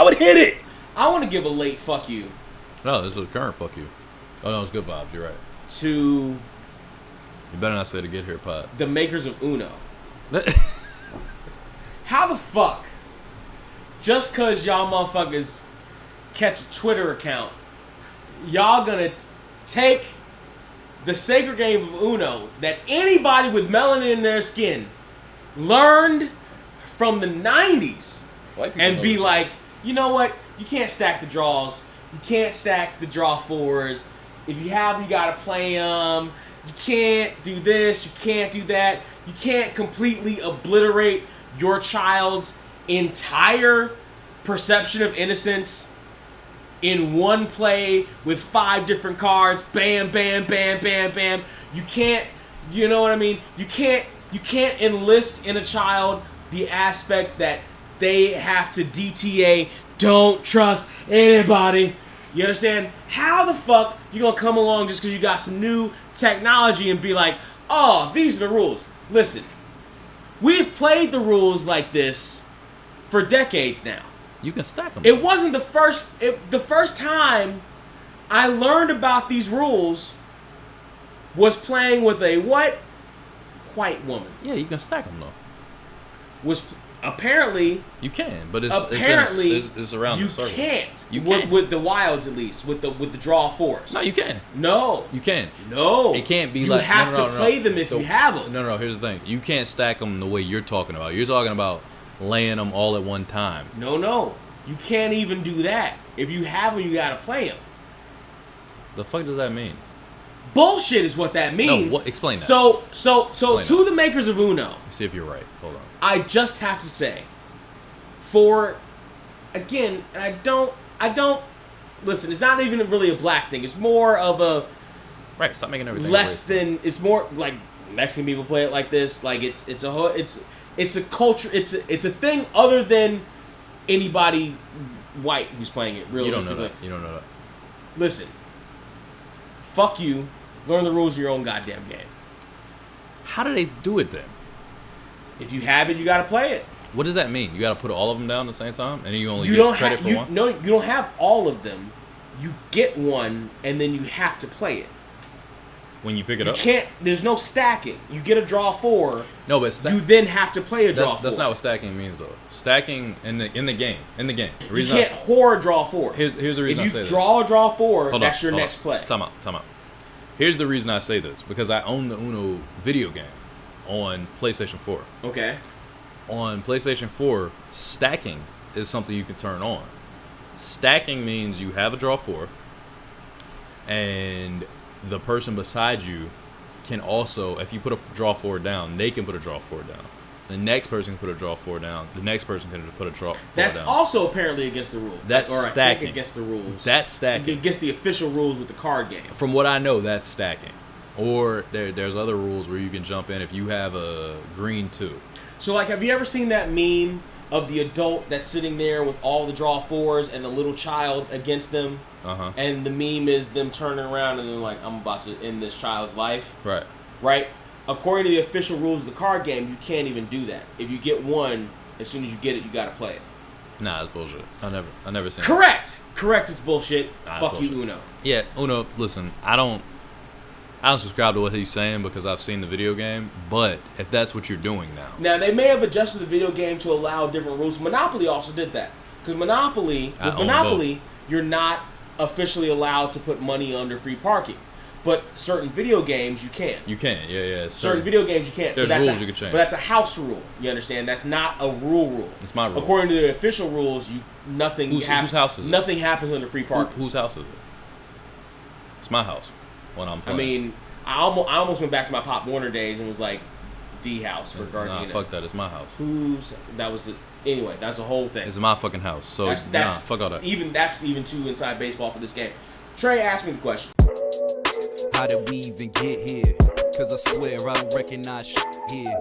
I would hit it. I want to give a late fuck you. No, this is a current fuck you. Oh, no, it's good vibes. You're right. To... You better not say to get here, Pod. The makers of Uno. How the fuck? Just because y'all motherfuckers catch a Twitter account, y'all gonna take the sacred game of Uno that anybody with melanin in their skin learned from the 90s and be like, you know what? You can't stack the draws. You can't stack the draw fours. If you have them, you gotta play them. You can't do this. You can't do that. You can't completely obliterate your child's entire perception of innocence in one play with 5 different cards. Bam, bam, bam, bam, bam. You can't, you know what I mean? You can't enlist in a child the aspect that they have to DTA, don't trust anybody. You understand? How the fuck you gonna come along just because you got some new technology and be like, oh, these are the rules? Listen, we've played the rules like this for decades now. You can stack them. It wasn't the first time I learned about these rules was playing with a what? White woman. Yeah, you can stack them though. Was apparently you can, but it's around you the circle. Can't. You can't with the wilds at least with the draw fours. No, you can. No, you can. No, it can't be you like you have to play them if you have them. No. Here's the thing: you can't stack them the way you're talking about. You're talking about laying them all at one time. No, you can't even do that. If you have them, you gotta play them. The fuck does that mean? Bullshit is what that means. No, explain that. So to the makers of Uno. See if you're right. Hold on. I just have to say, again, and I don't listen. It's not even really a black thing. It's more of a right. Stop making everything less than. It's more like Mexican people play it like this. Like it's a culture. It's a thing other than anybody white who's playing it. Really, you don't know that. You don't know that. Listen, fuck you. Learn the rules of your own goddamn game. How do they do it then? If you have it, you gotta play it. What does that mean? You gotta put all of them down at the same time, and then you only get credit for one? No, you don't have all of them. You get one, and then you have to play it. When you pick it up? You can't. There's no stacking. You get a draw 4. No, but you then have to play a draw 4. That's not what stacking means, though. Stacking in the game. The you can't hoard draw 4. Here's the reason I say this. If you draw a draw 4, that's your next play. Time out. Here's the reason I say this. Because I own the Uno video game on PlayStation 4. Okay. On PlayStation 4, stacking is something you can turn on. Stacking means you have a draw 4, and the person beside you can also, if you put a draw 4 down, they can put a draw 4 down. The next person can put a draw 4 down. The next person can just put a draw 4 That's down. That's also apparently against the rules. That's stacking. I think against the rules. That's stacking. Against the official rules with the card game. From what I know, that's stacking. Or there's other rules where you can jump in if you have a green 2. So, like, have you ever seen that meme of the adult that's sitting there with all the draw 4s and the little child against them? Uh-huh. And the meme is them turning around and they're like, I'm about to end this child's life. Right. Right? According to the official rules of the card game, you can't even do that. If you get one, as soon as you get it, you gotta play it. Nah, it's bullshit. I never seen Correct! Correct, it's bullshit. Fuck bullshit. You, Uno. Yeah, Uno, listen, I don't subscribe to what he's saying because I've seen the video game, but if that's what you're doing now. Now, they may have adjusted the video game to allow different rules. Monopoly also did that. Because Monopoly, you're not officially allowed to put money under free parking. But certain video games, you can. You can, yeah. Certain video games, you can't. There's rules you can change. But that's a house rule, you understand? That's not a rule. It's my rule. According to the official rules, whose house is it? Nothing happens under free parking. Whose house is it? It's my house when I'm playing. I mean, I almost went back to my Pop Warner days and was like, D house for Gardena. Nah, fuck that. It's my house. Anyway, that's the whole thing. It's my fucking house. So, fuck all that. That's even too inside baseball for this game. Trey, ask me the question. How did we even get here? Cause I swear I don't recognize shit here.